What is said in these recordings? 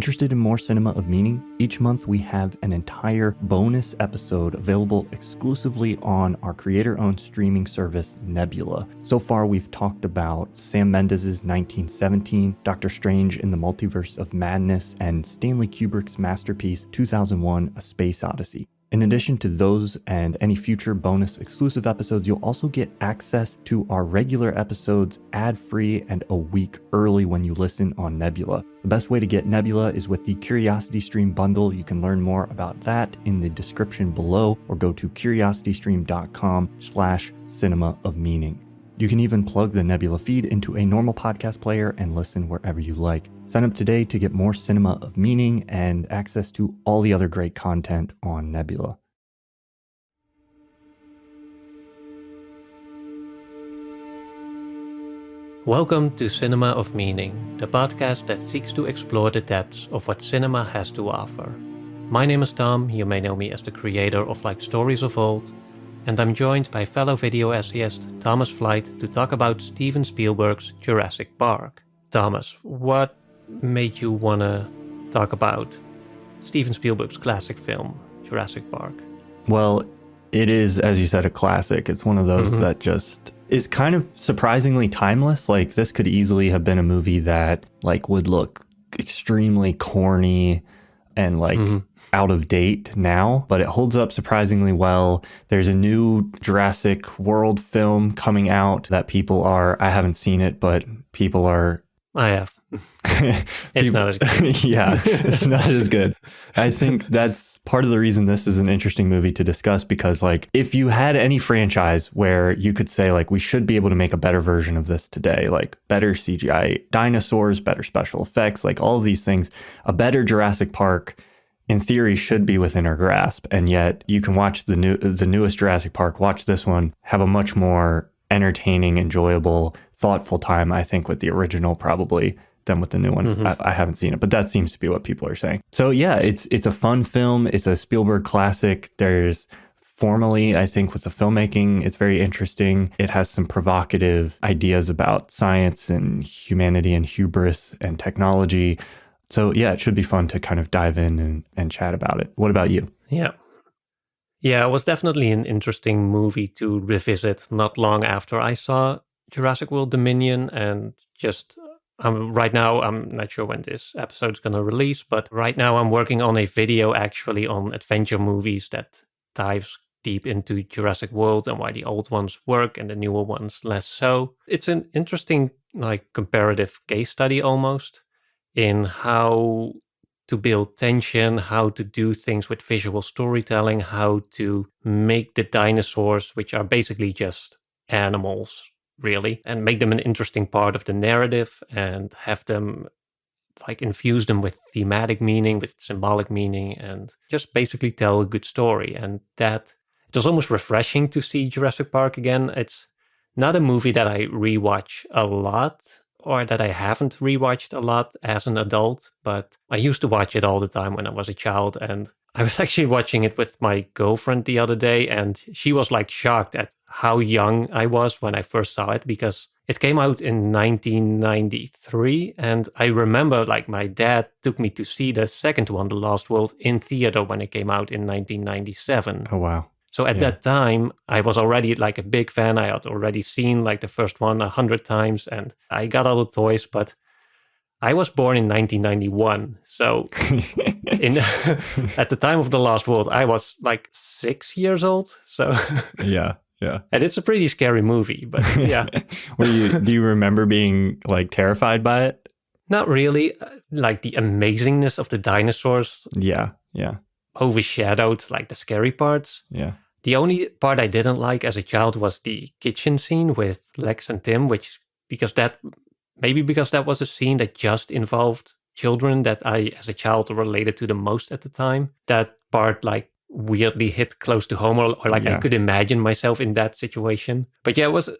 Interested in more cinema of meaning? Each month we have an entire bonus episode available exclusively on our creator-owned streaming service, Nebula. So far we've talked about Sam Mendes' 1917, Doctor Strange in the Multiverse of Madness, and Stanley Kubrick's masterpiece, 2001: A Space Odyssey. In addition to those and any future bonus exclusive episodes, you'll also get access to our regular episodes ad-free and a week early when you listen on Nebula. The best way to get Nebula is with the Curiosity Stream bundle. You can learn more about that in the description below or go to curiositystream.com/cinema of meaning. You can even plug the Nebula feed into a normal podcast player and listen wherever you like. Sign up today to get more cinema of meaning and access to all the other great content on Nebula. Welcome to Cinema of Meaning, the podcast that seeks to explore the depths of what cinema has to offer. My name is Tom, you may know me as the creator of Like Stories of Old, and I'm joined by fellow video essayist Thomas Flight to talk about Steven Spielberg's Jurassic Park. Thomas, what made you want to talk about Steven Spielberg's classic film, Jurassic Park? Well, it is, as you said, a classic. It's one of those that just is kind of surprisingly timeless. Like, this could easily have been a movie that would look extremely corny and out of date now, but it holds up surprisingly well. There's a new Jurassic World film coming out that I haven't seen it, but people are... I have. It's not as good. Yeah, it's not as good. I think that's part of the reason this is an interesting movie to discuss, because if you had any franchise where you could say we should be able to make a better version of this today, better CGI dinosaurs, better special effects, all of these things, a better Jurassic Park in theory should be within our grasp. And yet you can watch the newest Jurassic Park, watch this one, have a much more entertaining, enjoyable, thoughtful time, I think, with the original probably than with the new one. I haven't seen it, but that seems to be what people are saying. So yeah, it's a fun film. It's a Spielberg classic. There's formally, I think, with the filmmaking, it's very interesting. It has some provocative ideas about science and humanity and hubris and technology. So yeah, it should be fun to kind of dive in and chat about it. What about you? Yeah, it was definitely an interesting movie to revisit not long after I saw Jurassic World Dominion, and just right now, I'm not sure when this episode is going to release, but right now I'm working on a video actually on adventure movies that dives deep into Jurassic World and why the old ones work and the newer ones less so. It's an interesting comparative case study almost in how to build tension, how to do things with visual storytelling, how to make the dinosaurs, which are basically just animals, really, and make them an interesting part of the narrative and have them infuse them with thematic meaning, with symbolic meaning, and just basically tell a good story. And that it was almost refreshing to see Jurassic Park again. It's not a movie that I rewatch a lot, or that I haven't rewatched a lot as an adult, but I used to watch it all the time when I was a child. And I was actually watching it with my girlfriend the other day, and she was shocked at how young I was when I first saw it, because it came out in 1993. And I remember my dad took me to see the second one, The Lost World, in theater when it came out in 1997. Oh, wow. So at that time, I was already a big fan. I had already seen the first one 100 times, and I got all the toys, but I was born in 1991. So at the time of The Lost World, I was 6 years old. So yeah. And it's a pretty scary movie, but yeah. Do you remember being terrified by it? Not really. The amazingness of the dinosaurs. Yeah. Overshadowed the scary parts. Yeah. The only part I didn't like as a child was the kitchen scene with Lex and Tim, because that was a scene that just involved children that I, as a child, related to the most at the time. That part weirdly hit close to home, or I could imagine myself in that situation. But yeah, it was...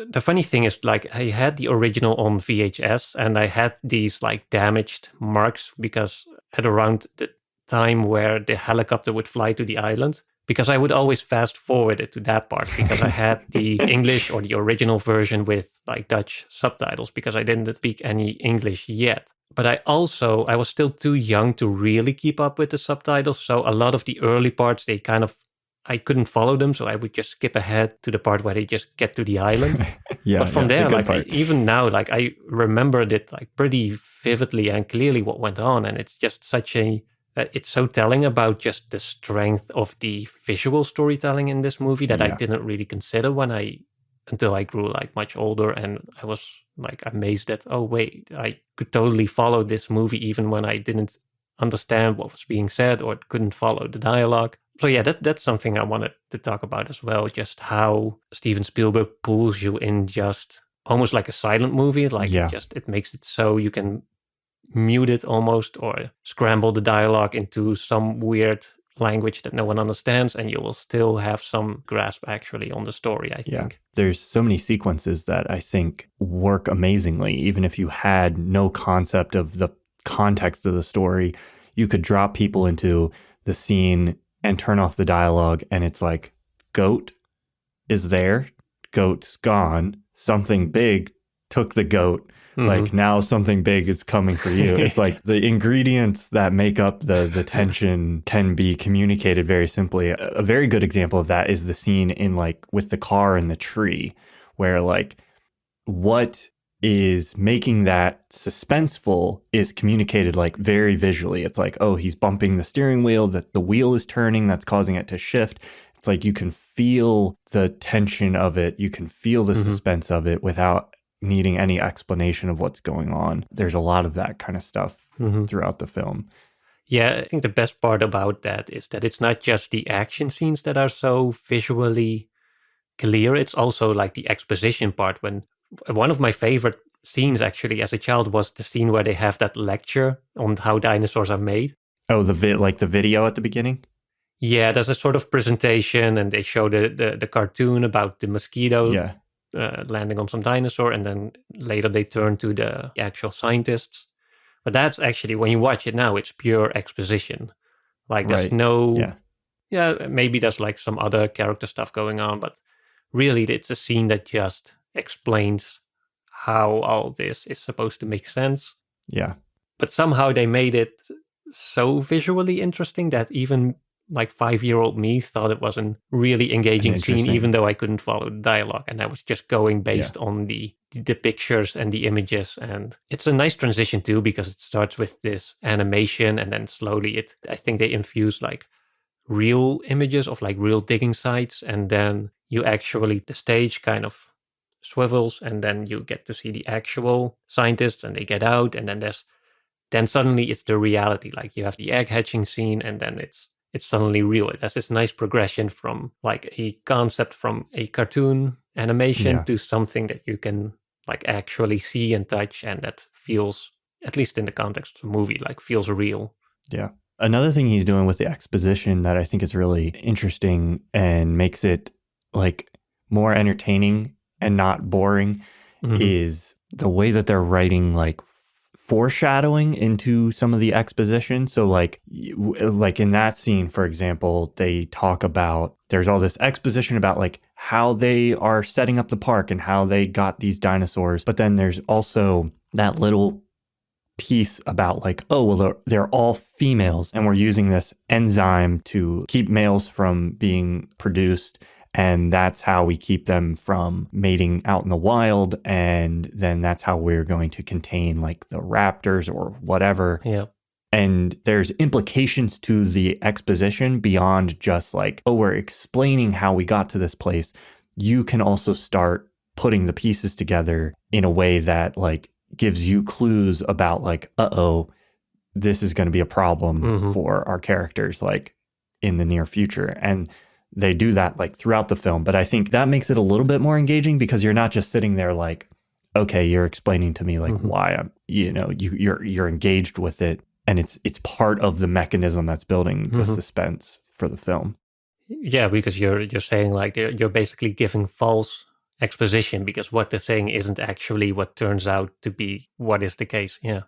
The funny thing is, I had the original on VHS, and I had these damaged marks because at around the time where the helicopter would fly to the island, because I would always fast forward it to that part because I had the English or the original version with Dutch subtitles because I didn't speak any English yet. But I was still too young to really keep up with the subtitles. So a lot of the early parts, I couldn't follow them. So I would just skip ahead to the part where they just get to the island. But Yeah, from yeah, the there, good like part. even now, like I remembered it like pretty vividly and clearly what went on. And it's just it's so telling about just the strength of the visual storytelling in this movie that I Yeah. didn't really consider until I grew like much older, and I was like amazed that, oh wait, I could totally follow this movie even when I didn't understand what was being said or couldn't follow the dialogue. So yeah, that's something I wanted to talk about as well, just how Steven Spielberg pulls you in just almost like a silent movie. Like Yeah. it makes it so you can mute it almost or scramble the dialogue into some weird language that no one understands, and you will still have some grasp actually on the story, I Yeah. think. There's so many sequences that I think work amazingly. Even if you had no concept of the context of the story, you could drop people into the scene and turn off the dialogue, and it's like, goat is there, goat's gone, something big took the goat. Like now something big is coming for you. It's like the ingredients that make up the tension can be communicated very simply. A very good example of that is the scene in like with the car and the tree, where like what is making that suspenseful is communicated like very visually. It's like, oh, he's bumping the steering wheel, that the wheel is turning, that's causing it to shift. It's like you can feel the tension of it, you can feel the suspense of it without needing any explanation of what's going on. There's a lot of that kind of stuff throughout the film. Yeah, I think the best part about that is that it's not just the action scenes that are so visually clear, it's also like the exposition part. When one of my favorite scenes actually as a child was the scene where they have that lecture on how dinosaurs are made. Oh, like the video at the beginning? Yeah, there's a sort of presentation and they show the cartoon about the mosquito Yeah, landing on some dinosaur, and then later they turn to the actual scientists. But that's actually, when you watch it now, it's pure exposition. Like there's right. no, Yeah. yeah, maybe there's like some other character stuff going on, but really it's a scene that just explains how all this is supposed to make sense. Yeah. But somehow they made it so visually interesting that even like 5-year-old me thought it was a really An engaging scene, even interesting. though I couldn't follow the dialogue. And I was just going Yeah. based on the pictures and the images. And it's a nice transition too, because it starts with this animation and then slowly I think they infuse like real images of like real digging sites. And then the stage kind of swivels and then you get to see the actual scientists and they get out, and then suddenly it's the reality. Like you have the egg hatching scene, and then it's suddenly real. It has this nice progression from like a concept from a cartoon animation Yeah. to something that you can like actually see and touch, and that feels, at least in the context of the movie, like feels real. Yeah. Another thing he's doing with the exposition that I think is really interesting and makes it like more entertaining and not boring is the way that they're writing like foreshadowing into some of the exposition. So like like in that scene, for example, they talk about there's all this exposition about like how they are setting up the park and how they got these dinosaurs. But then there's also that little piece about like, oh, well, they're all females and we're using this enzyme to keep males from being produced. And that's how we keep them from mating out in the wild. And then that's how we're going to contain like the raptors or whatever. Yeah. And there's implications to the exposition beyond just like, oh, we're explaining how we got to this place. You can also start putting the pieces together in a way that like gives you clues about like, uh-oh, this is going to be a problem for our characters like in the near future. And they do that like throughout the film. But I think that makes it a little bit more engaging because you're not just sitting there like, okay, you're explaining to me like why I'm, you're engaged with it. And it's part of the mechanism that's building the suspense for the film. Yeah, because you're saying like you're basically giving false exposition because what they're saying isn't actually what turns out to be what is the case. Yeah.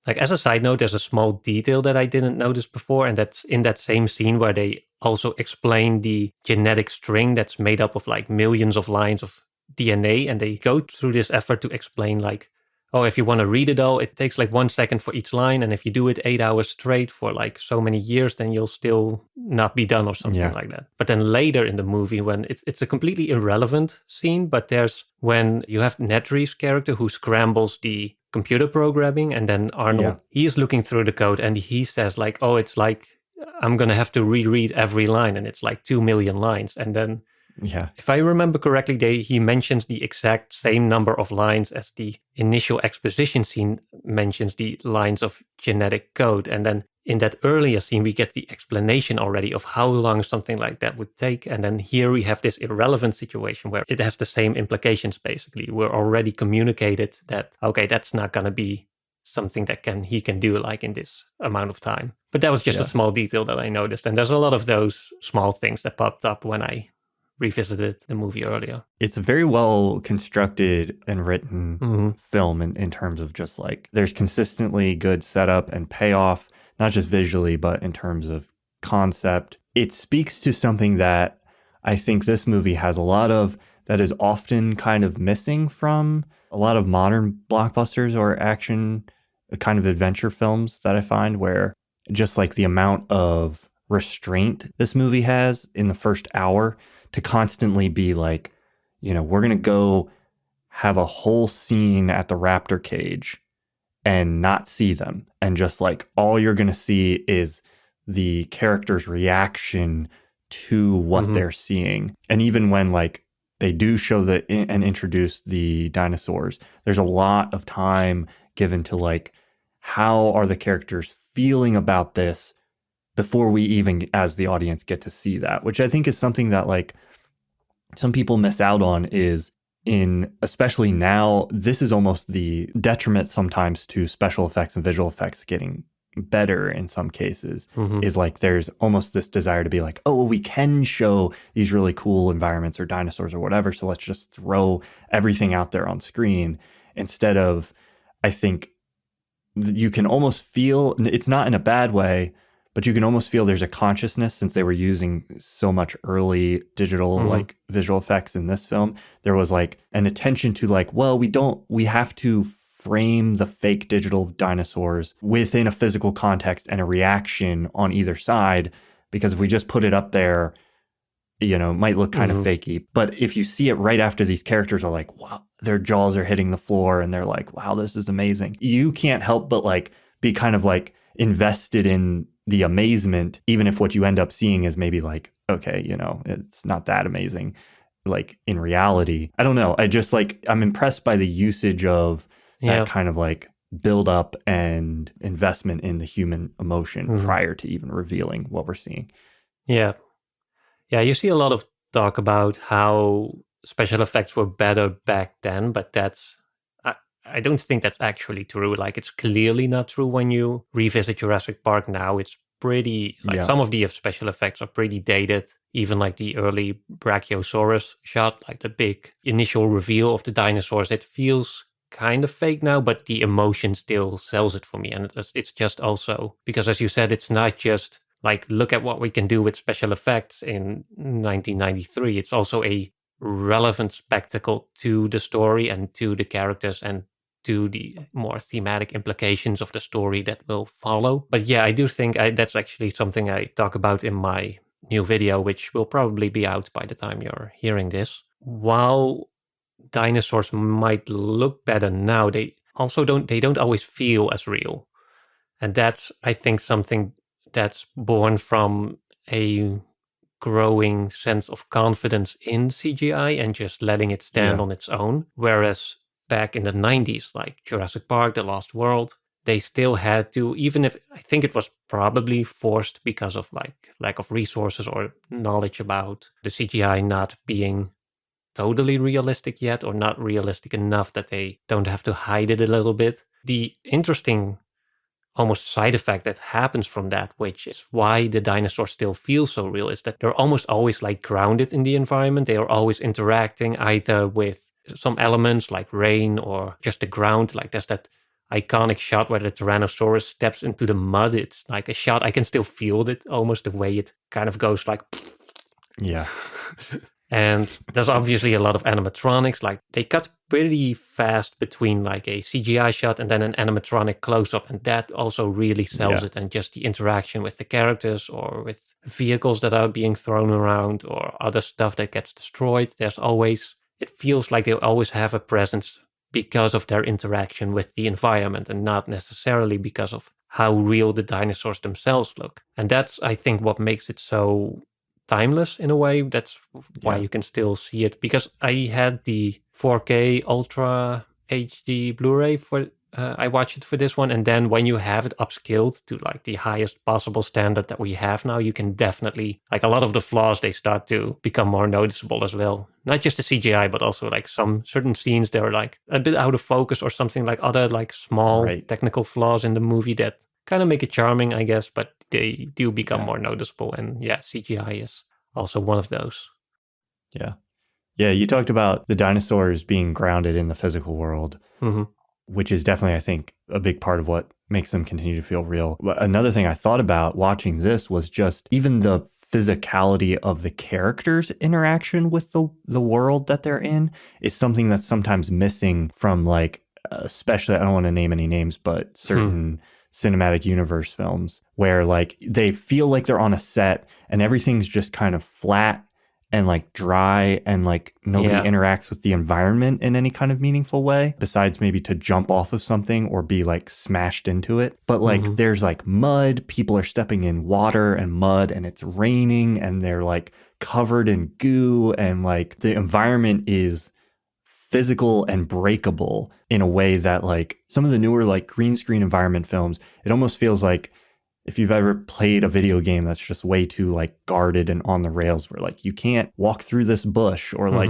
Like as a side note, there's a small detail that I didn't notice before, and that's in that same scene where they also explain the genetic string that's made up of like millions of lines of DNA, and they go through this effort to explain like oh, if you want to read it all, it takes like 1 second for each line. And if you do it 8 hours straight for like so many years, then you'll still not be done or something Yeah. like that. But then later in the movie, when it's a completely irrelevant scene, but there's when you have Nedry's character who scrambles the computer programming, and then Arnold, he is looking through the code and he says like, oh, it's like, I'm going to have to reread every line, and it's like 2 million lines. And then Yeah. if I remember correctly, he mentions the exact same number of lines as the initial exposition scene mentions the lines of genetic code. And then in that earlier scene, we get the explanation already of how long something like that would take. And then here we have this irrelevant situation where it has the same implications, basically. We're already communicated that, okay, that's not going to be something that he can do like in this amount of time. But that was just a small detail that I noticed. And there's a lot of those small things that popped up when I revisited the movie earlier. It's a very well constructed and written film in terms of just like there's consistently good setup and payoff, not just visually, but in terms of concept. It speaks to something that I think this movie has a lot of that is often kind of missing from a lot of modern blockbusters or action kind of adventure films that I find, where just like the amount of restraint this movie has in the first hour to constantly be like, you know, we're going to go have a whole scene at the raptor cage and not see them. And just like all you're going to see is the character's reaction to what they're seeing. And even when like they do show and introduce the dinosaurs, there's a lot of time given to like, how are the characters feeling about this before we even, as the audience, get to see that, which I think is something that like some people miss out on is especially now, this is almost the detriment sometimes to special effects and visual effects getting better in some cases, is like there's almost this desire to be like, oh, we can show these really cool environments or dinosaurs or whatever, so let's just throw everything out there on screen, instead of, I think, you can almost feel, it's not in a bad way, but you can almost feel there's a consciousness, since they were using so much early digital like visual effects in this film. There was like an attention to like, well, we have to frame the fake digital dinosaurs within a physical context and a reaction on either side, because if we just put it up there, you know, it might look kind of fakey. But if you see it right after these characters are like, wow, their jaws are hitting the floor and they're like, wow, this is amazing, you can't help but like be kind of like invested in the amazement, even if what you end up seeing is maybe like, okay, you know, it's not that amazing like in reality. I don't know, I just like, I'm impressed by the usage of that kind of like build up and investment in the human emotion prior to even revealing what we're seeing. Yeah, you see a lot of talk about how special effects were better back then, but I don't think that's actually true. Like, it's clearly not true when you revisit Jurassic Park now. It's pretty, like, some of the special effects are pretty dated. Even like the early Brachiosaurus shot, like the big initial reveal of the dinosaurs, it feels kind of fake now, but the emotion still sells it for me. And it's just also because, as you said, it's not just like, look at what we can do with special effects in 1993. It's also a relevant spectacle to the story and to the characters and to the more thematic implications of the story that will follow. But yeah, I do think that's actually something I talk about in my new video, which will probably be out by the time you're hearing this. While dinosaurs might look better now, they don't always feel as real. And that's, I think, something that's born from a growing sense of confidence in CGI and just letting it stand on its own. Whereas back in the 90s, like Jurassic Park, The Lost World, they still had to, even if I think it was probably forced because of like lack of resources or knowledge about the CGI not being totally realistic yet, or not realistic enough that they don't have to hide it a little bit. The interesting almost side effect that happens from that, which is why the dinosaurs still feel so real, is that they're almost always like grounded in the environment. They are always interacting either with some elements like rain or just the ground. Like there's that iconic shot where the Tyrannosaurus steps into the mud. It's like a shot, I can still feel it almost, the way it kind of goes like yeah And there's obviously a lot of animatronics. Like they cut pretty fast between like a CGI shot and then an animatronic close-up. And that also really sells it. And just the interaction with the characters or with vehicles that are being thrown around or other stuff that gets destroyed. It feels like they always have a presence because of their interaction with the environment and not necessarily because of how real the dinosaurs themselves look. And that's, I think, what makes it so timeless in a way. That's why you can still see it, because I had the 4K Ultra HD Blu-ray for I watched it for this one, and then when you have it upscaled to like the highest possible standard that we have now, you can definitely, like, a lot of the flaws, they start to become more noticeable as well. Not just the CGI, but also like some certain scenes that are like a bit out of focus or something, like other like small technical flaws in the movie that kind of make it charming, I guess, but they do become more noticeable. And yeah, CGI is also one of those. Yeah. Yeah, you talked about the dinosaurs being grounded in the physical world, which is definitely, I think, a big part of what makes them continue to feel real. Another thing I thought about watching this was just even the physicality of the characters' interaction with the world that they're in is something that's sometimes missing from, like, especially, I don't want to name any names, but certain cinematic universe films where like they feel like they're on a set and everything's just kind of flat and like dry and like nobody interacts with the environment in any kind of meaningful way besides maybe to jump off of something or be like smashed into it. But like there's like mud, people are stepping in water and mud, and it's raining and they're like covered in goo, and like the environment is physical and breakable in a way that like some of the newer like green screen environment films, it almost feels like if you've ever played a video game that's just way too like guarded and on the rails, where like you can't walk through this bush, or like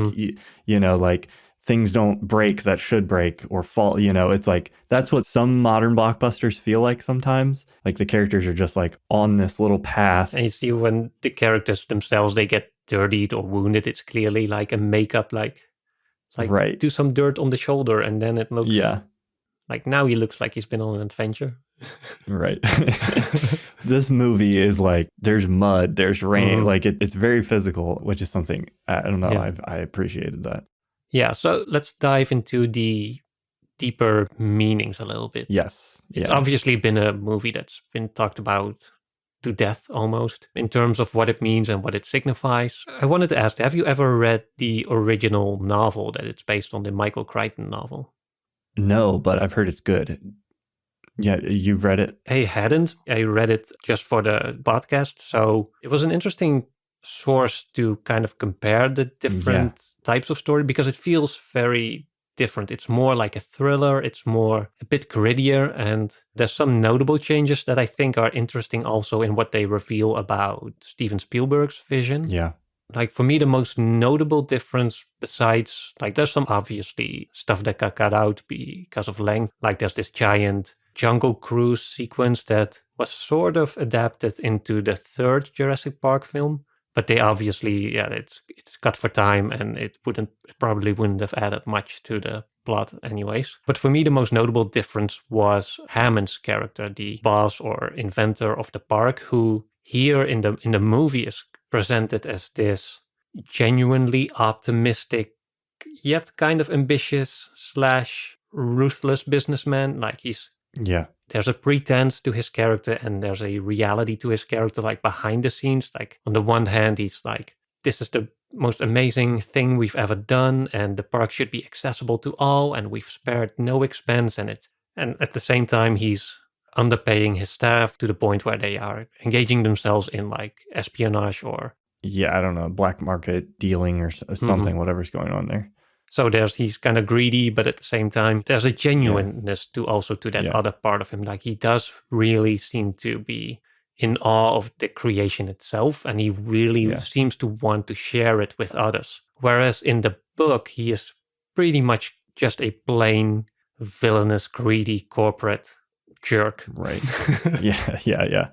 you know, like things don't break that should break or fall, you know. It's like that's what some modern blockbusters feel like sometimes. Like the characters are just like on this little path, and you see when the characters themselves, they get dirtied or wounded, it's clearly like a makeup, like do some dirt on the shoulder, and then it looks like now he looks like he's been on an adventure. Right. This movie is like there's mud, there's rain, like it's very physical, which is something I don't know, I appreciated that. Yeah, so let's dive into the deeper meanings a little bit. Yes. It's obviously been a movie that's been talked about to death almost in terms of what it means and what it signifies. I wanted to ask, have you ever read the original novel that it's based on, the Michael Crichton novel? No, but I've heard it's good. Yeah, you've read it? I hadn't. I read it just for the podcast. So it was an interesting source to kind of compare the different types of story, because it feels very different. It's more like a thriller. It's more a bit grittier. And there's some notable changes that I think are interesting also in what they reveal about Steven Spielberg's vision. Yeah. Like for me, the most notable difference, besides like there's some obviously stuff that got cut out because of length. Like there's this giant jungle cruise sequence that was sort of adapted into the third Jurassic Park film, but they obviously, it's cut for time, and it probably wouldn't have added much to the plot anyways. But for me, the most notable difference was Hammond's character, the boss or inventor of the park, who here in the movie is presented as this genuinely optimistic yet kind of ambitious / ruthless businessman. Like there's a pretense to his character and there's a reality to his character, like behind the scenes. Like on the one hand, he's like, this is the most amazing thing we've ever done, and the park should be accessible to all, and we've spared no expense, and at the same time he's underpaying his staff to the point where they are engaging themselves in like espionage or I don't know, black market dealing or something, whatever's going on there. So he's kind of greedy, but at the same time, there's a genuineness to that other part of him. Like he does really seem to be in awe of the creation itself, and he really seems to want to share it with others. Whereas in the book, he is pretty much just a plain, villainous, greedy corporate jerk. Right. Yeah.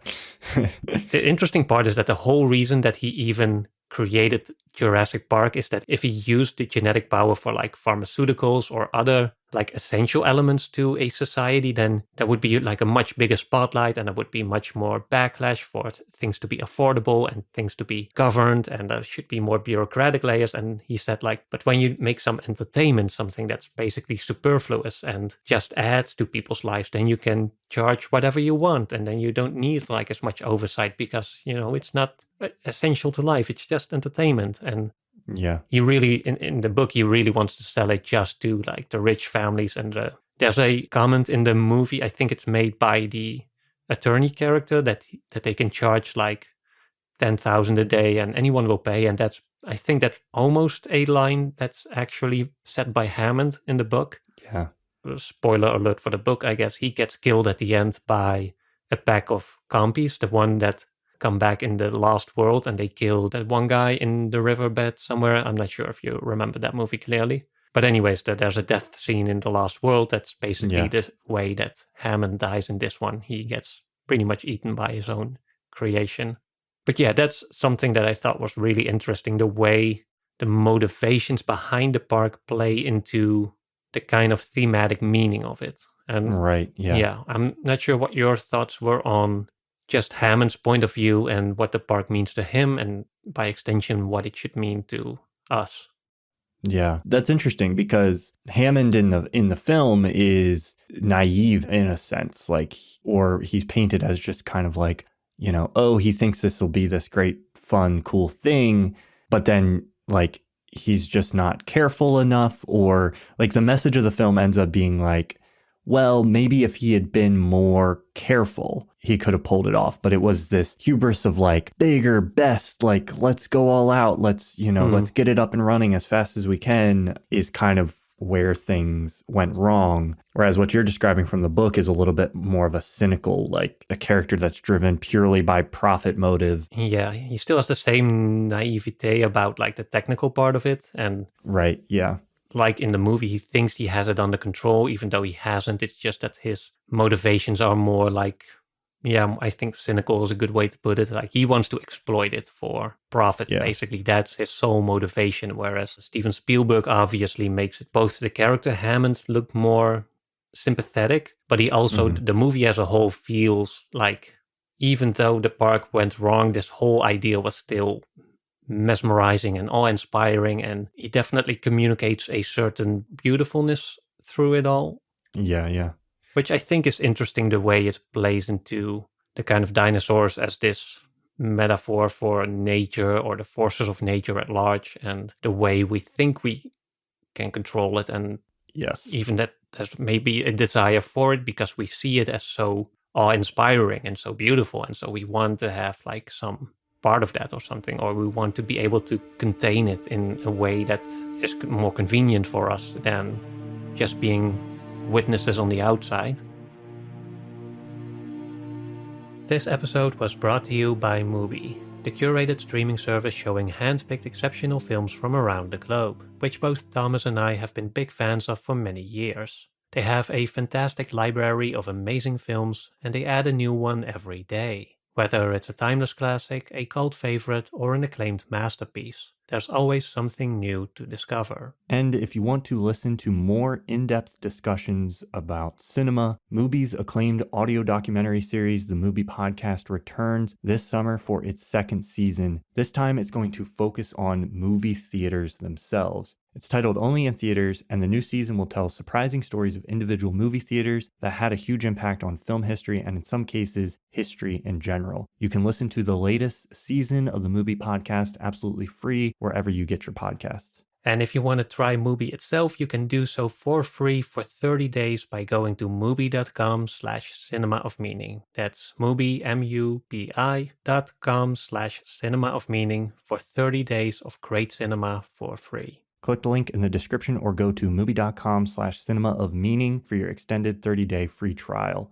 The interesting part is that the whole reason that he even created Jurassic Park is that if he used the genetic power for like pharmaceuticals or other like essential elements to a society, then there would be like a much bigger spotlight and there would be much more backlash for things to be affordable and things to be governed, and there should be more bureaucratic layers. And he said like, but when you make some entertainment, something that's basically superfluous and just adds to people's lives, then you can charge whatever you want, and then you don't need like as much oversight because, you know, it's not essential to life, it's just entertainment. And Yeah. he really, in the book, he really wants to sell it just to like the rich families. And there's a comment in the movie, I think it's made by the attorney character, that they can charge like 10,000 a day and anyone will pay. And I think that's almost a line that's actually said by Hammond in the book. Yeah. Spoiler alert for the book, I guess. He gets killed at the end by a pack of compies, the one that come back in the last world, and they kill that one guy in the riverbed somewhere. I'm not sure if you remember that movie clearly. But anyways, there's a death scene in the last world. That's basically the way that Hammond dies in this one. He gets pretty much eaten by his own creation. But yeah, that's something that I thought was really interesting, the way the motivations behind the park play into the kind of thematic meaning of it. And right. Yeah. I'm not sure what your thoughts were on just Hammond's point of view and what the park means to him, and by extension, what it should mean to us. Yeah, that's interesting because Hammond in the film is naive in a sense, like, or he's painted as just kind of like, you know, oh, he thinks this will be this great, fun, cool thing, but then like he's just not careful enough, or like the message of the film ends up being like, well, maybe if he had been more careful, he could have pulled it off. But it was this hubris of like bigger, best, like, let's go all out. Let's, you know, let's get it up and running as fast as we can, is kind of where things went wrong. Whereas what you're describing from the book is a little bit more of a cynical, like a character that's driven purely by profit motive. Yeah, he still has the same naivete about like the technical part of it. And right. Yeah. Like in the movie, he thinks he has it under control, even though he hasn't. It's just that his motivations are more like, yeah, I think cynical is a good way to put it. Like he wants to exploit it for profit, basically. That's his sole motivation. Whereas Steven Spielberg obviously makes it, both the character Hammond look more sympathetic, but he also, the movie as a whole feels like, even though the park went wrong, this whole idea was still mesmerizing and awe-inspiring, and he definitely communicates a certain beautifulness through it all. Yeah. Which I think is interesting, the way it plays into the kind of dinosaurs as this metaphor for nature or the forces of nature at large, and the way we think we can control it, and even that there's maybe a desire for it because we see it as so awe-inspiring and so beautiful, and so we want to have like some part of that or something, or we want to be able to contain it in a way that is more convenient for us than just being witnesses on the outside. This episode was brought to you by Mubi, the curated streaming service showing hand-picked exceptional films from around the globe, which both Thomas and I have been big fans of for many years. They have a fantastic library of amazing films, and they add a new one every day. Whether it's a timeless classic, a cult favorite, or an acclaimed masterpiece, there's always something new to discover. And if you want to listen to more in-depth discussions about cinema, Mubi's acclaimed audio documentary series, The Mubi Podcast, returns this summer for its second season. This time it's going to focus on movie theaters themselves. It's titled Only in Theaters, and the new season will tell surprising stories of individual movie theaters that had a huge impact on film history and in some cases, history in general. You can listen to the latest season of the Mubi Podcast absolutely free wherever you get your podcasts. And if you want to try Mubi itself, you can do so for free for 30 days by going to mubi.com/cinemaofmeaning. That's Mubi, mubi.com/cinemaofmeaning for 30 days of great cinema for free. Click the link in the description or go to mubi.com/cinemaofmeaning for your extended 30-day free trial.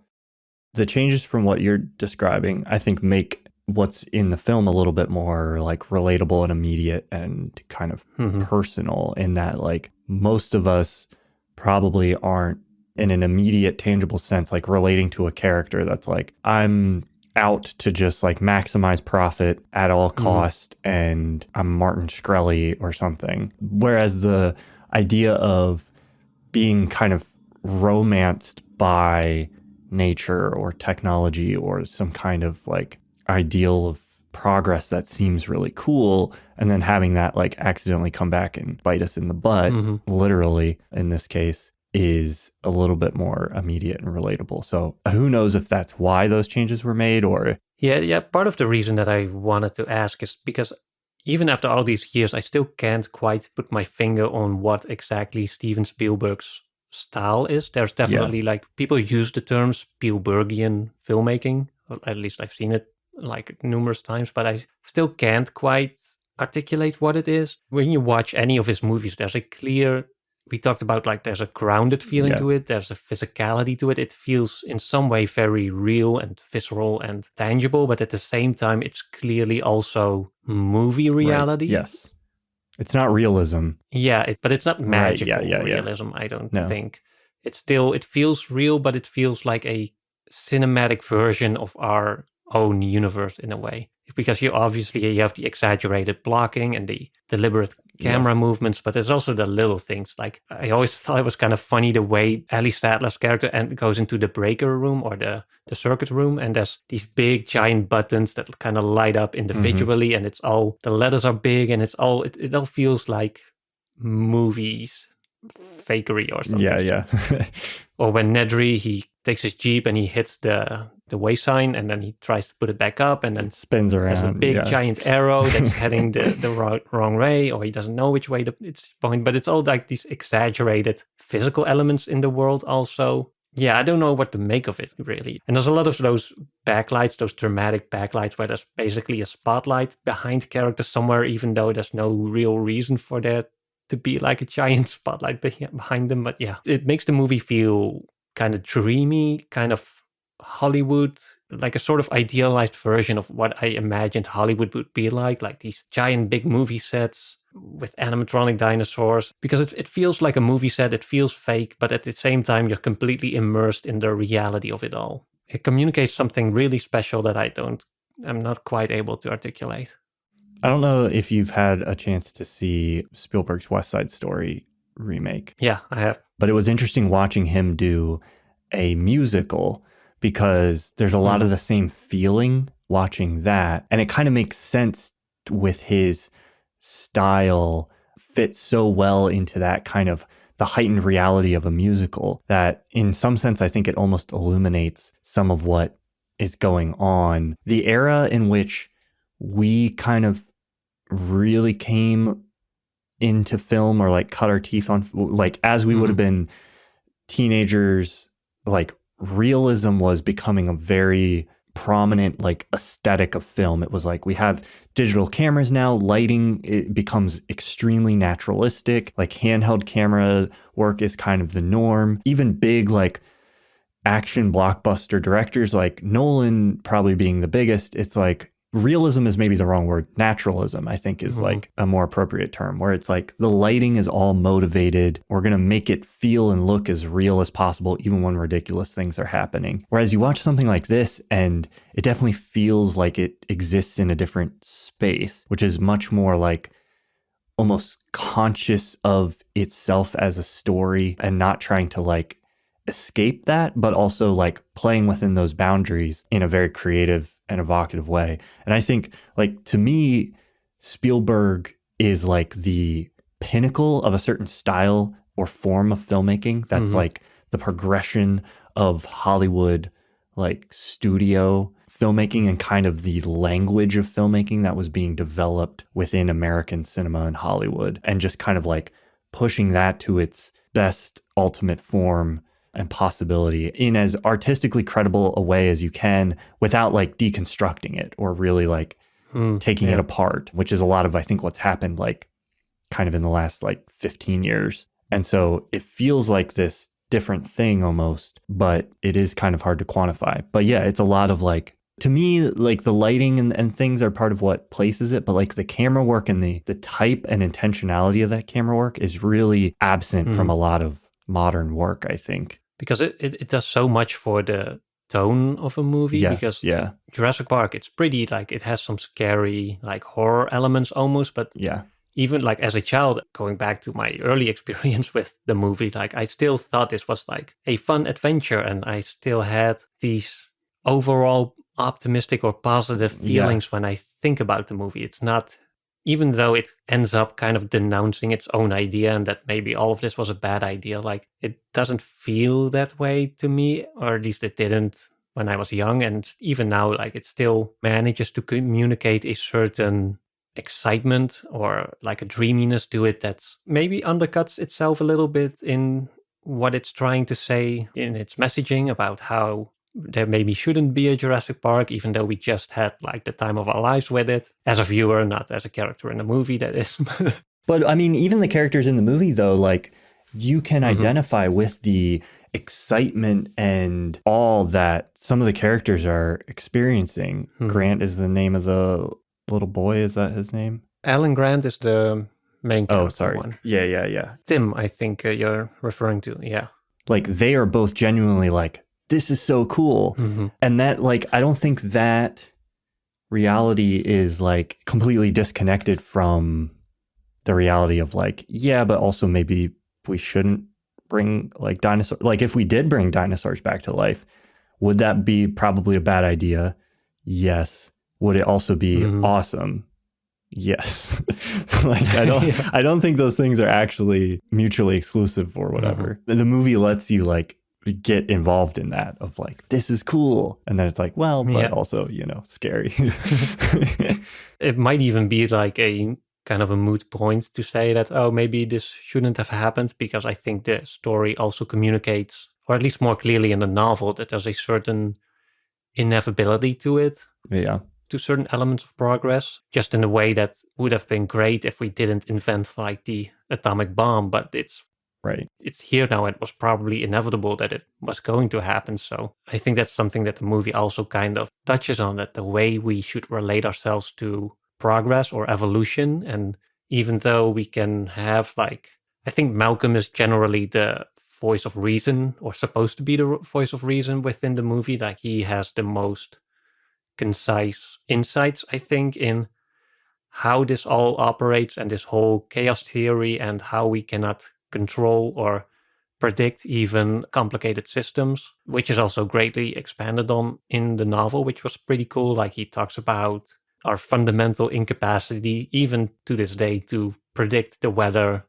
The changes from what you're describing, I think, make what's in the film a little bit more like relatable and immediate and kind of personal, in that like most of us probably aren't in an immediate tangible sense like relating to a character that's like, I'm out to just like maximize profit at all cost and I'm Martin Shkreli or something. Whereas the idea of being kind of romanced by nature or technology or some kind of like ideal of progress that seems really cool, and then having that like accidentally come back and bite us in the butt, literally in this case, is a little bit more immediate and relatable. So who knows if that's why those changes were made or... Yeah. Part of the reason that I wanted to ask is because even after all these years, I still can't quite put my finger on what exactly Steven Spielberg's style is. There's definitely like people use the term Spielbergian filmmaking, or at least I've seen it like numerous times, but I still can't quite articulate what it is. When you watch any of his movies, there's a clear, we talked about like there's a grounded feeling to it, there's a physicality to it. It feels in some way very real and visceral and tangible, but at the same time, it's clearly also movie reality. Right. Yes. It's not realism. Yeah, but it's not magical realism, I don't think. It's still, it feels real, but it feels like a cinematic version of our own universe in a way. Because you have the exaggerated blocking and the deliberate camera movements, but there's also the little things. Like I always thought it was kind of funny the way Ellie Sattler's character goes into the breaker room or the circuit room, and there's these big giant buttons that kind of light up individually, and it's all, the letters are big, and it all feels like movies fakery or something. Yeah. Or when Nedry, he takes his Jeep and he hits the way sign, and then he tries to put it back up, and then it spins around. There's a big giant arrow that's heading the wrong way, or he doesn't know which way it's going. But it's all like these exaggerated physical elements in the world also. Yeah, I don't know what to make of it, really. And there's a lot of those backlights, those dramatic backlights, where there's basically a spotlight behind characters somewhere, even though there's no real reason for that to be like a giant spotlight behind them. But yeah, it makes the movie feel kind of dreamy, kind of Hollywood, like a sort of idealized version of what I imagined Hollywood would be like these giant big movie sets with animatronic dinosaurs, because it feels like a movie set, it feels fake, but at the same time you're completely immersed in the reality of it all. It communicates something really special that I'm not quite able to articulate. I don't know if you've had a chance to see Spielberg's West Side Story remake. Yeah, I have. But it was interesting watching him do a musical, because there's a lot of the same feeling watching that. And it kind of makes sense with his style, fits so well into that kind of the heightened reality of a musical that in some sense, I think it almost illuminates some of what is going on. The era in which we kind of really came into film, or like cut our teeth on, like as we would have been teenagers, like realism was becoming a very prominent like aesthetic of film. It was like, we have digital cameras now, lighting, it becomes extremely naturalistic, like handheld camera work is kind of the norm. Even big like action blockbuster directors like Nolan probably being the biggest, it's like realism is maybe the wrong word. Naturalism, I think, is like a more appropriate term, where it's like the lighting is all motivated. We're going to make it feel and look as real as possible, even when ridiculous things are happening. Whereas you watch something like this and it definitely feels like it exists in a different space, which is much more like almost conscious of itself as a story and not trying to like escape that, but also like playing within those boundaries in a very creative and evocative way. And I think, like, to me, Spielberg is like the pinnacle of a certain style or form of filmmaking. That's like the progression of Hollywood, like studio filmmaking, and kind of the language of filmmaking that was being developed within American cinema and Hollywood, and just kind of like pushing that to its best ultimate form and possibility in as artistically credible a way as you can, without like deconstructing it or really like taking it apart, which is a lot of, I think, what's happened like kind of in the last like 15 years. And so it feels like this different thing almost, but it is kind of hard to quantify. But yeah, it's a lot of like, to me, like the lighting and things are part of what places it, but like the camera work and the type and intentionality of that camera work is really absent from a lot of modern work, I think. Because it does so much for the tone of a movie. Yes, because yeah. Jurassic Park, it's pretty, like, it has some scary, like, horror elements almost, but yeah, even like as a child, going back to my early experience with the movie, like I still thought this was like a fun adventure, and I still had these overall optimistic or positive feelings when I think about the movie. It's not, even though it ends up kind of denouncing its own idea and that maybe all of this was a bad idea, like it doesn't feel that way to me, or at least it didn't when I was young. And even now, like it still manages to communicate a certain excitement or like a dreaminess to it that's maybe undercuts itself a little bit in what it's trying to say in its messaging about how there maybe shouldn't be a Jurassic Park, even though we just had like the time of our lives with it as a viewer, not as a character in the movie, that is. But I mean, even the characters in the movie, though, like you can identify with the excitement and all that some of the characters are experiencing. Grant is the name of the little boy. Is that his name? Alan Grant is the main character. Oh, sorry. One. Yeah. Tim, I think you're referring to. Yeah. Like they are both genuinely like, this is so cool. And that, like, I don't think that reality is like completely disconnected from the reality of like, yeah, but also maybe we shouldn't bring like dinosaurs. Like if we did bring dinosaurs back to life, would that be probably a bad idea? Yes. Would it also be awesome? Yes. Like I don't think those things are actually mutually exclusive or whatever. The movie lets you like get involved in that of like, this is cool. And then it's like, well, but also, you know, scary. It might even be like a kind of a moot point to say that, oh, maybe this shouldn't have happened, because I think the story also communicates, or at least more clearly in the novel, that there's a certain inevitability to it. Yeah. To certain elements of progress, just in a way that would have been great if we didn't invent like the atomic bomb, but it's here now. It was probably inevitable that it was going to happen. So I think that's something that the movie also kind of touches on, that the way we should relate ourselves to progress or evolution. And even though we can have like, I think Malcolm is generally the voice of reason, or supposed to be the voice of reason within the movie. Like he has the most concise insights, I think, in how this all operates and this whole chaos theory, and how we cannot control or predict even complicated systems, which is also greatly expanded on in the novel, which was pretty cool. Like he talks about our fundamental incapacity, even to this day, to predict the weather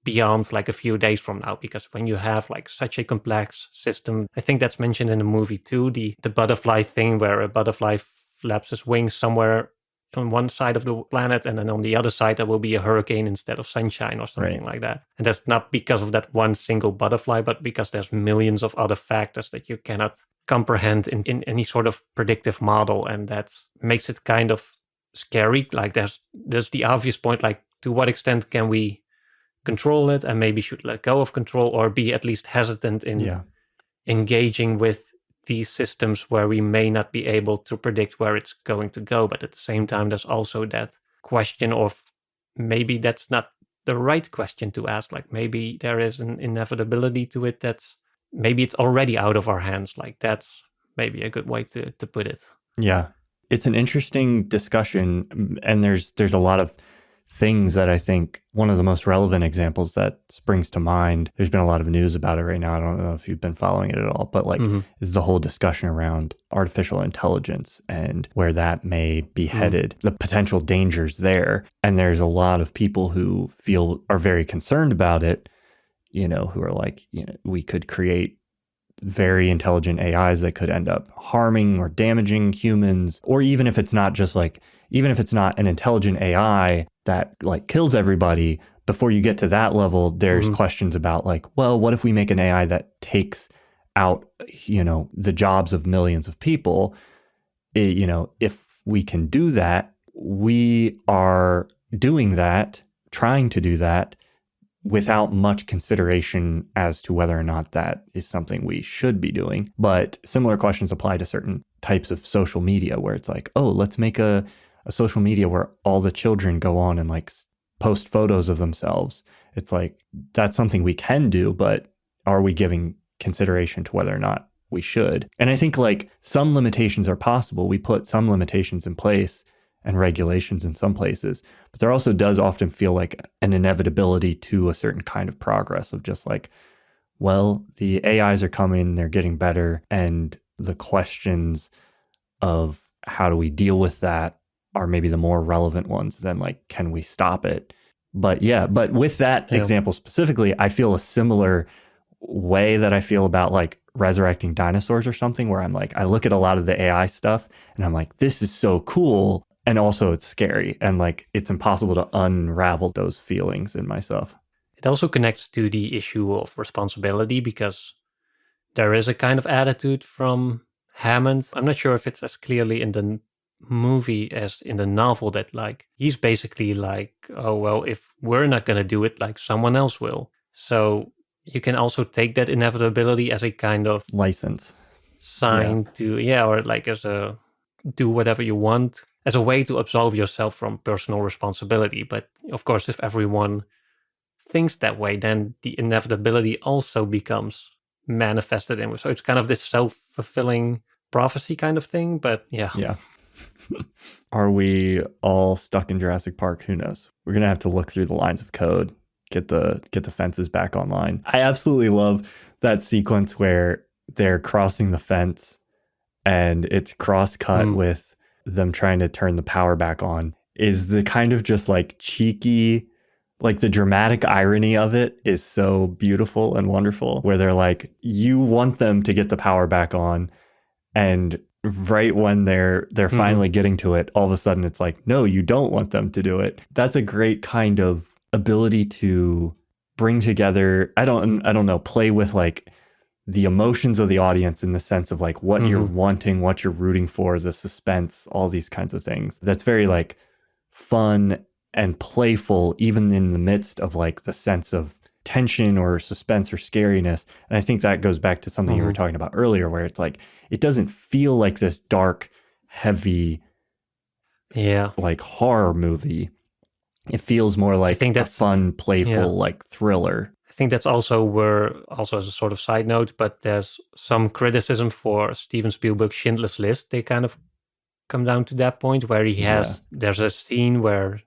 beyond like a few days from now, because when you have like such a complex system, I think that's mentioned in the movie too, the butterfly thing, where a butterfly flaps his wings somewhere on one side of the planet, and then on the other side there will be a hurricane instead of sunshine or something like that. And that's not because of that one single butterfly, but because there's millions of other factors that you cannot comprehend in any sort of predictive model, and that makes it kind of scary. Like there's the obvious point, like to what extent can we control it, and maybe should let go of control, or be at least hesitant in engaging with these systems where we may not be able to predict where it's going to go. But at the same time, there's also that question of maybe that's not the right question to ask. Like maybe there is an inevitability to it that's maybe it's already out of our hands. Like that's maybe a good way to put it. Yeah. It's an interesting discussion, and there's a lot of things that I think one of the most relevant examples that springs to mind, there's been a lot of news about it right now. I don't know if you've been following it at all, but like is the whole discussion around artificial intelligence and where that may be headed, the potential dangers there. And there's a lot of people who are very concerned about it, you know, who are like, you know, we could create very intelligent AIs that could end up harming or damaging humans, or even if it's not an intelligent AI that like kills everybody, before you get to that level, there's questions about like, well, what if we make an AI that takes out, you know, the jobs of millions of people? You know, if we can do that, we are doing that, trying to do that without much consideration as to whether or not that is something we should be doing. But similar questions apply to certain types of social media, where it's like, oh, let's make a social media where all the children go on and like post photos of themselves. It's like, that's something we can do, but are we giving consideration to whether or not we should? And I think like some limitations are possible. We put some limitations in place and regulations in some places. But there also does often feel like an inevitability to a certain kind of progress of just like, well, the AIs are coming, they're getting better, and the questions of how do we deal with that are maybe the more relevant ones than like, can we stop it? But yeah, but with that example specifically, I feel a similar way that I feel about like resurrecting dinosaurs or something, where I'm like, I look at a lot of the AI stuff and I'm like, this is so cool. And also it's scary and like it's impossible to unravel those feelings in myself. It also connects to the issue of responsibility because there is a kind of attitude from Hammond. I'm not sure if it's as clearly in the movie as in the novel that like he's basically like, oh well, if we're not going to do it, like someone else will. So you can also take that inevitability as a kind of license sign to or like as a do whatever you want as a way to absolve yourself from personal responsibility. But of course, if everyone thinks that way, then the inevitability also becomes manifested in. So it's kind of this self-fulfilling prophecy kind of thing. But yeah. Are we all stuck in Jurassic Park? Who knows? We're gonna have to look through the lines of code, get the fences back online. I absolutely love that sequence where they're crossing the fence and it's cross-cut with them trying to turn the power back on. Is the kind of just like cheeky, like the dramatic irony of it is so beautiful and wonderful, where they're like, you want them to get the power back on, and right when they're finally getting to it, all of a sudden it's like, no, you don't want them to do it. That's a great kind of ability to bring together, I don't know, play with like the emotions of the audience in the sense of like what you're wanting, what you're rooting for, the suspense, all these kinds of things. That's very like fun and playful, even in the midst of like the sense of tension or suspense or scariness. And I think that goes back to something you were talking about earlier, where it's like, it doesn't feel like this dark, heavy, like horror movie. It feels more like a fun, playful, like thriller. I think that's also as a sort of side note, but there's some criticism for Steven Spielberg's Schindler's List. They kind of come down to that point where he has, there's a scene where,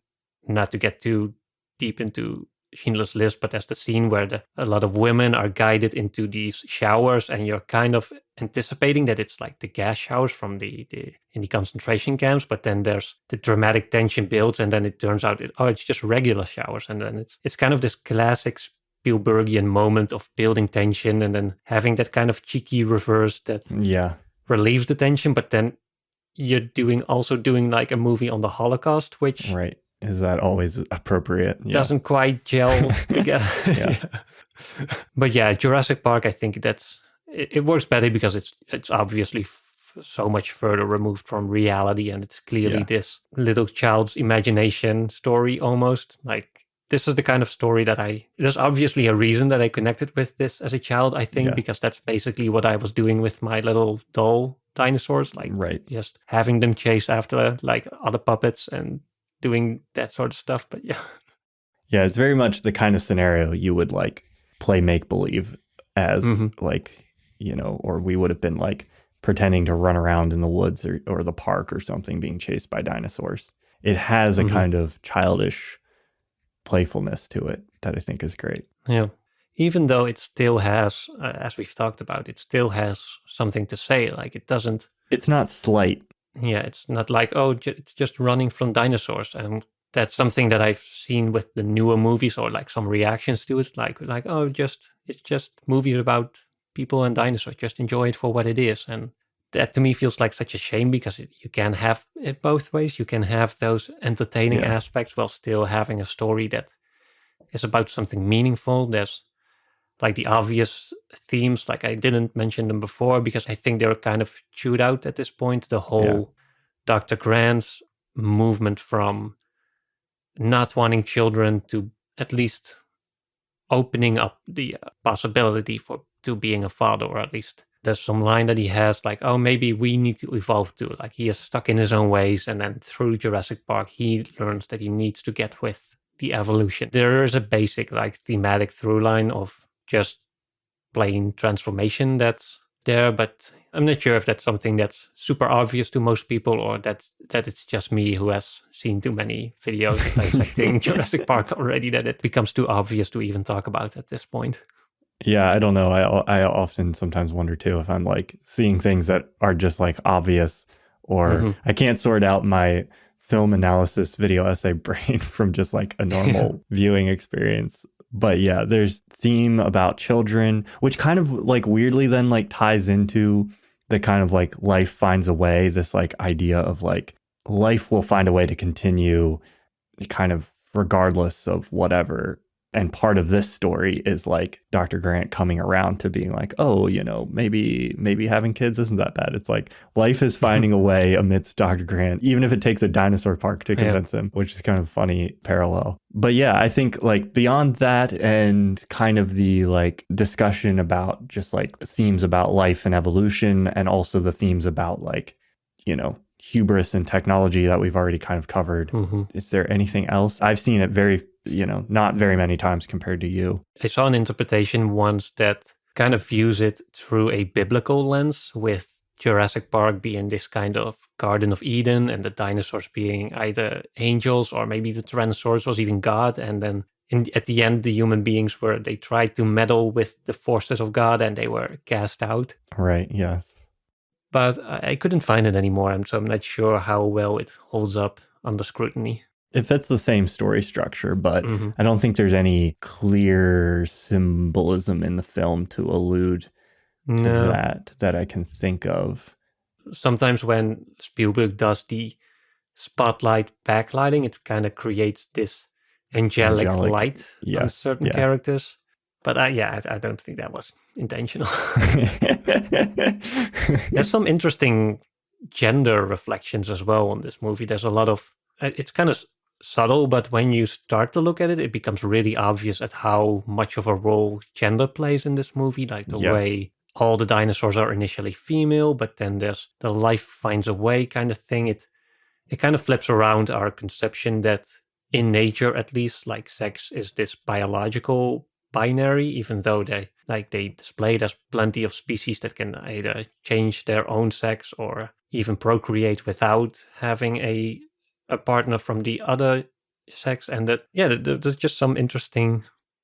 not to get too deep into Schindler's List, but there's the scene where a lot of women are guided into these showers, and you're kind of anticipating that it's like the gas showers from in the concentration camps, but then there's the dramatic tension builds, and then it turns out it's just regular showers, and then it's kind of this classic Spielbergian moment of building tension and then having that kind of cheeky reverse that relieves the tension, but then you're also doing like a movie on the Holocaust, which is that always appropriate? Doesn't quite gel together. But yeah, Jurassic Park, I think it works better because it's obviously so much further removed from reality, and it's clearly this little child's imagination story almost. Like, this is the kind of story there's obviously a reason that I connected with this as a child, I think, because that's basically what I was doing with my little doll dinosaurs, like just having them chase after like other puppets and doing that sort of stuff. But it's very much the kind of scenario you would like play make-believe as like, you know, or we would have been like pretending to run around in the woods or the park or something being chased by dinosaurs. It has a kind of childish playfulness to it that I think is great. Yeah. Even though it still has, as we've talked about, it still has something to say. Like, it's not slight. Yeah, it's not like, it's just running from dinosaurs. And that's something that I've seen with the newer movies, or like some reactions to it. Like, it's just movies about people and dinosaurs. Just enjoy it for what it is. And that to me feels like such a shame, because you can have it both ways. You can have those entertaining aspects while still having a story that is about something meaningful. There's like the obvious themes, like I didn't mention them before because I think they're kind of chewed out at this point. The whole Dr. Grant's movement from not wanting children to at least opening up the possibility to being a father, or at least there's some line that he has like, maybe we need to evolve too. Like, he is stuck in his own ways, and then through Jurassic Park, he learns that he needs to get with the evolution. There is a basic like thematic through line of just plain transformation that's there, but I'm not sure if that's something that's super obvious to most people, or that it's just me who has seen too many videos dissecting Jurassic Park already that it becomes too obvious to even talk about at this point. Yeah, I don't know. I often sometimes wonder too if I'm like seeing things that are just like obvious, or I can't sort out my film analysis video essay brain from just like a normal viewing experience. But yeah, there's theme about children, which kind of like weirdly then like ties into the kind of like life finds a way, this like idea of like life will find a way to continue kind of regardless of whatever. And part of this story is like Dr. Grant coming around to being like, oh, you know, maybe having kids isn't that bad. It's like life is finding a way amidst Dr. Grant, even if it takes a dinosaur park to convince him, which is kind of a funny parallel. But yeah, I think like beyond that and kind of the like discussion about just like themes about life and evolution, and also the themes about like, you know, hubris and technology that we've already kind of covered. Is there anything else? I've seen it very, you know, not very many times compared to you. I saw an interpretation once that kind of views it through a biblical lens, with Jurassic Park being this kind of Garden of Eden and the dinosaurs being either angels or maybe the Tyrannosaurus was even God. And then at the end, the human beings they tried to meddle with the forces of God and they were cast out. Right, yes. But I couldn't find it anymore, so I'm not sure how well it holds up under scrutiny. It fits the same story structure, but I don't think there's any clear symbolism in the film to allude to that I can think of. Sometimes when Spielberg does the spotlight backlighting, it kind of creates this angelic light on certain characters. But I don't think that was intentional. There's some interesting gender reflections as well on this movie. There's a lot of, it's kind of subtle, but when you start to look at it, it becomes really obvious at how much of a role gender plays in this movie. Like the way all the dinosaurs are initially female, but then there's the life finds a way kind of thing. It kind of flips around our conception that in nature, at least, like sex is this biological binary, even though they display there's plenty of species that can either change their own sex or even procreate without having a partner from the other sex. And that there's just some interesting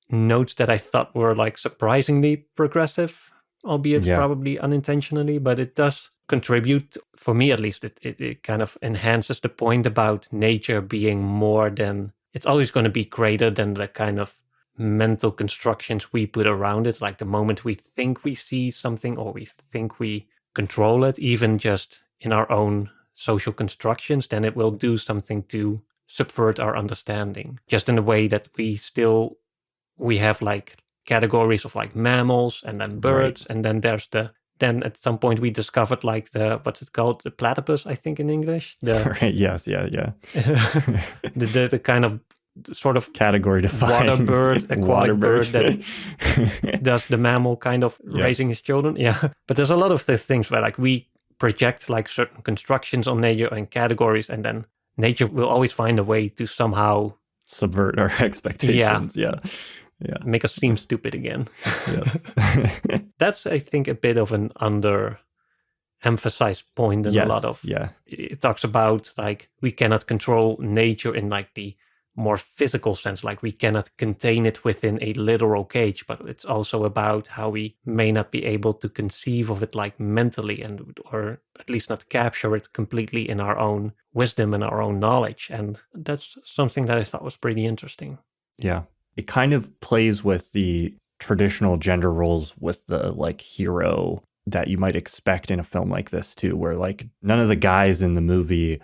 notes that I thought were like surprisingly progressive, albeit probably unintentionally, but it does contribute, for me at least. It kind of enhances the point about nature being more than, it's always going to be greater than the kind of mental constructions we put around it. Like the moment we think we see something or we think we control it, even just in our own social constructions, then it will do something to subvert our understanding. Just in a way that we have like categories of like mammals and then birds, and then there's then at some point we discovered like what's it called? The platypus, I think in English. Right, yes, yeah. the kind of sort of category defined water bird, aquatic bird that does the mammal kind of raising his children. Yeah. But there's a lot of the things where like we project like certain constructions on nature and categories, and then nature will always find a way to somehow subvert our expectations. Yeah. Make us seem stupid again. Yes. That's, I think, a bit of an emphasized point in a lot of. It talks about like we cannot control nature in like the more physical sense, like we cannot contain it within a literal cage, but it's also about how we may not be able to conceive of it like mentally, or at least not capture it completely in our own wisdom and our own knowledge. And that's something that I thought was pretty interesting. Yeah. It kind of plays with the traditional gender roles with the like hero that you might expect in a film like this too, where like none of the guys in the movie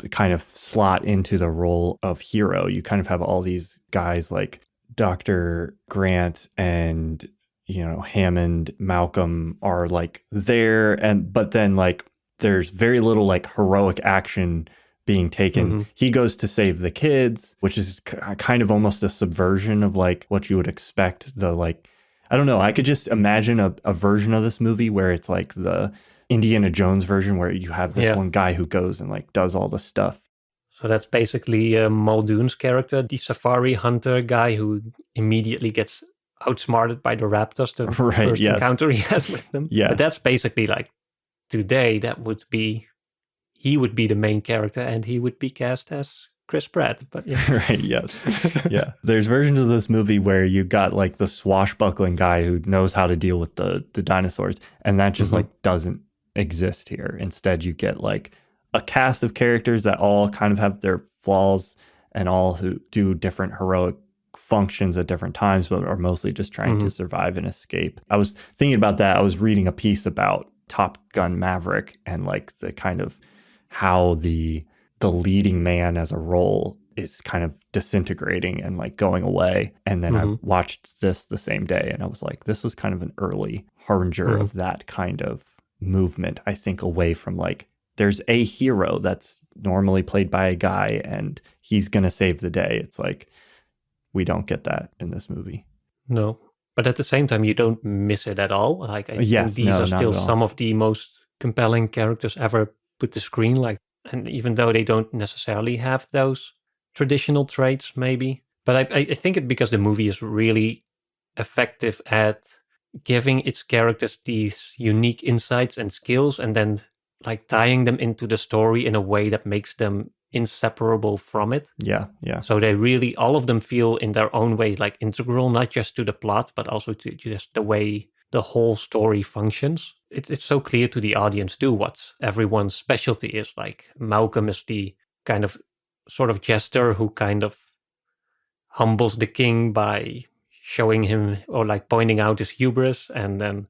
kind of slot into the role of hero. You kind of have all these guys like Dr. Grant and, you know, Hammond, Malcolm are like there, but then like there's very little like heroic action being taken. He goes to save the kids, which is kind of almost a subversion of like what you would expect. I don't know, I could just imagine a version of this movie where it's like the Indiana Jones version, where you have this one guy who goes and like does all the stuff. So that's basically Muldoon's character, the safari hunter guy who immediately gets outsmarted by the raptors the Right, first yes. encounter he has with them. Yeah. But that's basically like today, he would be the main character and he would be cast as Chris Pratt. But yeah. Right, yes. Yeah. There's versions of this movie where you got like the swashbuckling guy who knows how to deal with the dinosaurs, and that just like doesn't exist here. Instead, you get like a cast of characters that all kind of have their flaws and all who do different heroic functions at different times, but are mostly just trying to survive and escape. I was thinking about that. I was reading a piece about Top Gun Maverick and like the kind of how the leading man as a role is kind of disintegrating and like going away. And then I watched this the same day and I was like, this was kind of an early harbinger of that kind of movement, I think, away from like, there's a hero that's normally played by a guy and he's going to save the day. It's like, we don't get that in this movie. No. But at the same time, you don't miss it at all. Like, I think these are still some of the most compelling characters ever put to screen. Like, and even though they don't necessarily have those traditional traits, maybe. But I think it because the movie is really effective at giving its characters these unique insights and skills and then like tying them into the story in a way that makes them inseparable from it. Yeah, yeah. So they really, all of them feel in their own way like integral, not just to the plot, but also to just the way the whole story functions. It's so clear to the audience too what everyone's specialty is. Like Malcolm is the kind of sort of jester who kind of humbles the king by showing him or like pointing out his hubris. And then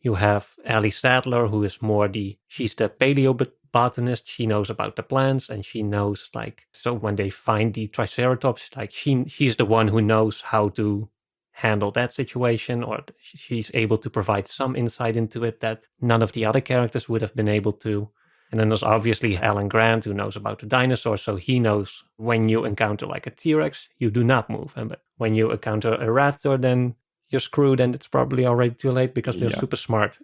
you have Ellie Sadler, who is more she's the paleobotanist. She knows about the plants and she knows like, so when they find the Triceratops, like she's the one who knows how to handle that situation, or she's able to provide some insight into it that none of the other characters would have been able to. And then there's obviously Alan Grant, who knows about the dinosaurs. So he knows when you encounter like a T-Rex, you do not move. And when you encounter a raptor, then you're screwed and it's probably already too late because they're super smart.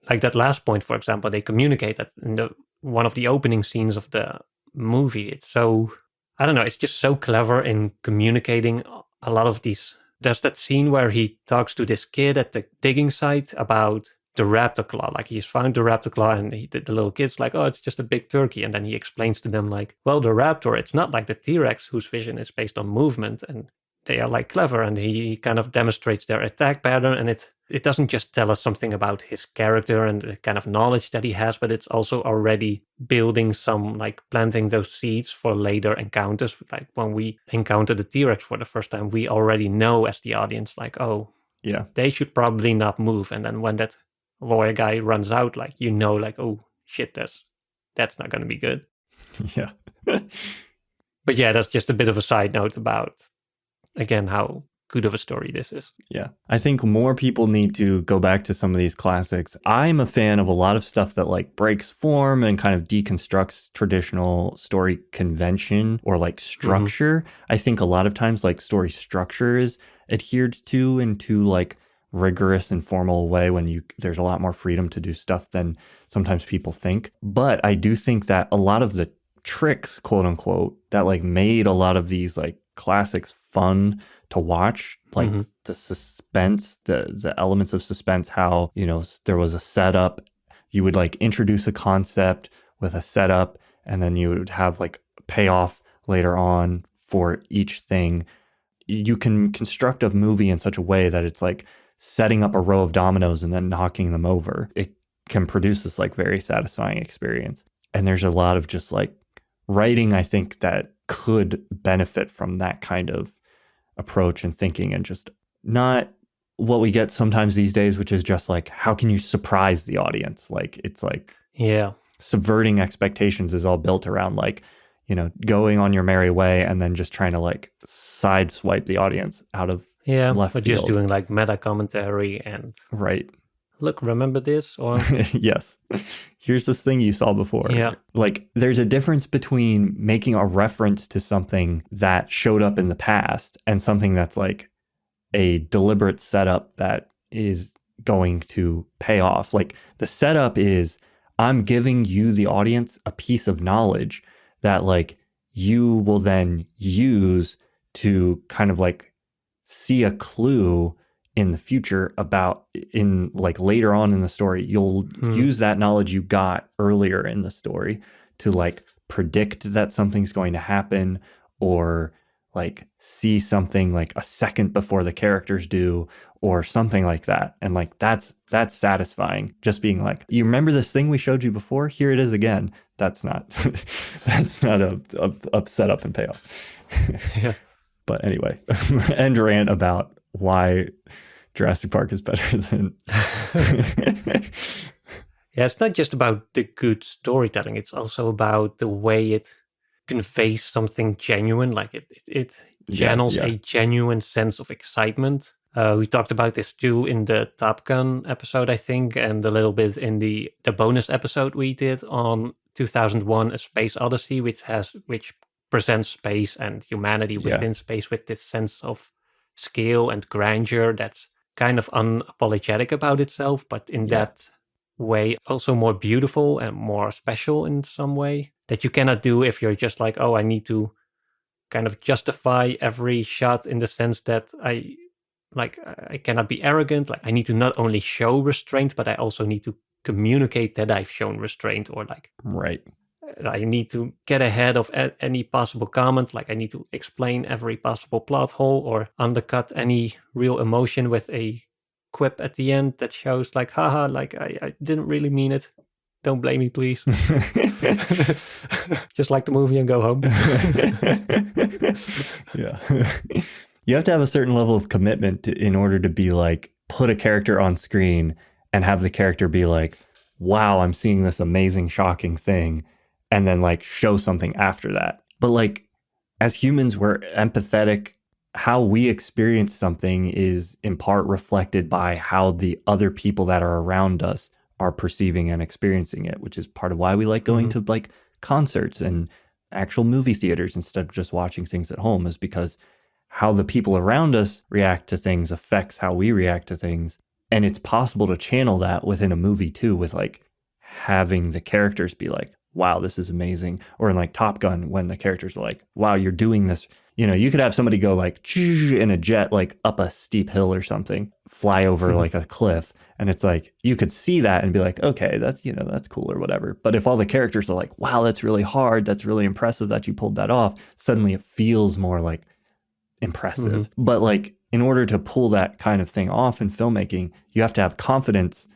Like that last point, for example, they communicate that in one of the opening scenes of the movie. It's so, I don't know, it's just so clever in communicating a lot of these. There's that scene where he talks to this kid at the digging site about the raptor claw. Like he's found the raptor claw and the little kid's like, oh, it's just a big turkey. And then he explains to them like, well, the raptor, it's not like the T-Rex whose vision is based on movement. And they are like clever, and he kind of demonstrates their attack pattern, and it doesn't just tell us something about his character and the kind of knowledge that he has, but it's also already building some, like planting those seeds for later encounters. Like when we encounter the T-Rex for the first time, we already know as the audience, like, oh, yeah, they should probably not move. And then when that lawyer guy runs out, like, you know, like, oh shit, that's not going to be good. Yeah. But yeah, that's just a bit of a side note about, again, how good of a story this is. Yeah. I think more people need to go back to some of these classics. I'm a fan of a lot of stuff that like breaks form and kind of deconstructs traditional story convention or like structure. I think a lot of times like story structure is adhered to into like rigorous and formal way when there's a lot more freedom to do stuff than sometimes people think. But I do think that a lot of the tricks, quote unquote, that like made a lot of these like classics fun to watch, like the suspense, the elements of suspense, how, you know, there was a setup, you would like introduce a concept with a setup, and then you would have like payoff later on for each thing. You can construct a movie in such a way that it's like setting up a row of dominoes and then knocking them over. It can produce this like very satisfying experience. And there's a lot of just like writing, I think, that could benefit from that kind of approach and thinking, and just not what we get sometimes these days, which is just like, how can you surprise the audience? Like, it's like, yeah, subverting expectations is all built around like, you know, going on your merry way and then just trying to like sideswipe the audience out of left field. Just doing like meta commentary and right. Look, remember this? Or yes, here's this thing you saw before. Yeah. Like there's a difference between making a reference to something that showed up in the past and something that's like a deliberate setup that is going to pay off. Like the setup is, I'm giving you, the audience, a piece of knowledge that like you will then use to kind of like see a clue in the future about in like later on in the story, you'll use that knowledge you got earlier in the story to like predict that something's going to happen, or like see something like a second before the characters do, or something like that. And like that's satisfying, just being like, you remember this thing we showed you before, here it is again. That's not that's not a setup and payoff. Yeah. But anyway, end rant about why Jurassic Park is better than Yeah, it's not just about the good storytelling, it's also about the way it conveys something genuine. Like it channels a genuine sense of excitement. We talked about this too in the Top Gun episode, I think, and a little bit in the bonus episode we did on 2001: A Space Odyssey, which presents space and humanity within space with this sense of scale and grandeur that's kind of unapologetic about itself, but in that way also more beautiful and more special in some way that you cannot do if you're just like, oh, I need to kind of justify every shot in the sense that I cannot be arrogant. Like I need to not only show restraint, but I also need to communicate that I've shown restraint, or like I need to get ahead of any possible comment. Like I need to explain every possible plot hole or undercut any real emotion with a quip at the end that shows like, haha, like I didn't really mean it. Don't blame me, please. Just like the movie and go home. Yeah. You have to have a certain level of commitment in order to be like, put a character on screen and have the character be like, wow, I'm seeing this amazing, shocking thing. And then like show something after that. But like as humans, we're empathetic. How we experience something is in part reflected by how the other people that are around us are perceiving and experiencing it, which is part of why we like going to like concerts and actual movie theaters instead of just watching things at home, is because how the people around us react to things affects how we react to things. And it's possible to channel that within a movie too, with like having the characters be like, wow, this is amazing. Or in like Top Gun, when the characters are like, wow, you're doing this. You know, you could have somebody go like in a jet, like up a steep hill or something, fly over like a cliff. And it's like, you could see that and be like, okay, that's, you know, that's cool or whatever. But if all the characters are like, wow, that's really hard, that's really impressive that you pulled that off, suddenly it feels more like impressive. But like, in order to pull that kind of thing off in filmmaking, you have to have confidence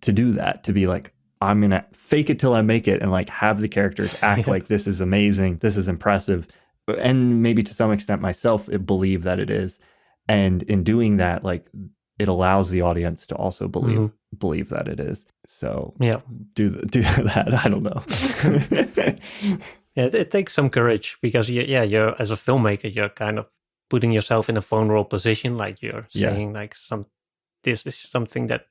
to do that, to be like, I'm going to fake it till I make it and like have the characters act like this is amazing, this is impressive. And maybe to some extent myself believe that it is. And in doing that, like it allows the audience to also believe that it is. So do that. I don't know. It takes some courage because you're as a filmmaker, you're kind of putting yourself in a vulnerable position. Like you're saying like this is something that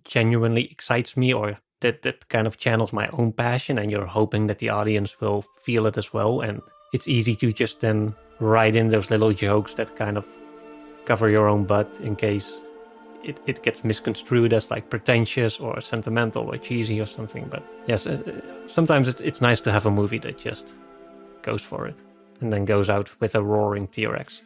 genuinely excites me, or that kind of channels my own passion, and you're hoping that the audience will feel it as well. And it's easy to just then write in those little jokes that kind of cover your own butt in case it gets misconstrued as like pretentious or sentimental or cheesy or something. But yes, sometimes it's nice to have a movie that just goes for it and then goes out with a roaring T-Rex.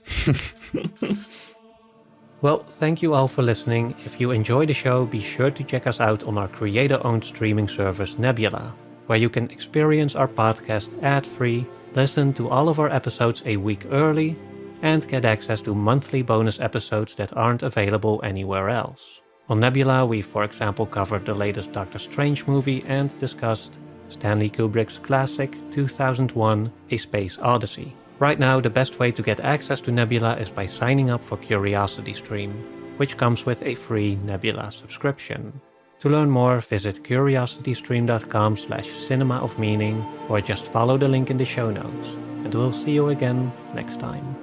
Well, thank you all for listening. If you enjoy the show, be sure to check us out on our creator-owned streaming service Nebula, where you can experience our podcast ad-free, listen to all of our episodes a week early, and get access to monthly bonus episodes that aren't available anywhere else. On Nebula, we for example covered the latest Doctor Strange movie and discussed Stanley Kubrick's classic 2001: A Space Odyssey. Right now, the best way to get access to Nebula is by signing up for CuriosityStream, which comes with a free Nebula subscription. To learn more, visit curiositystream.com/cinemaofmeaning or just follow the link in the show notes. And we'll see you again next time.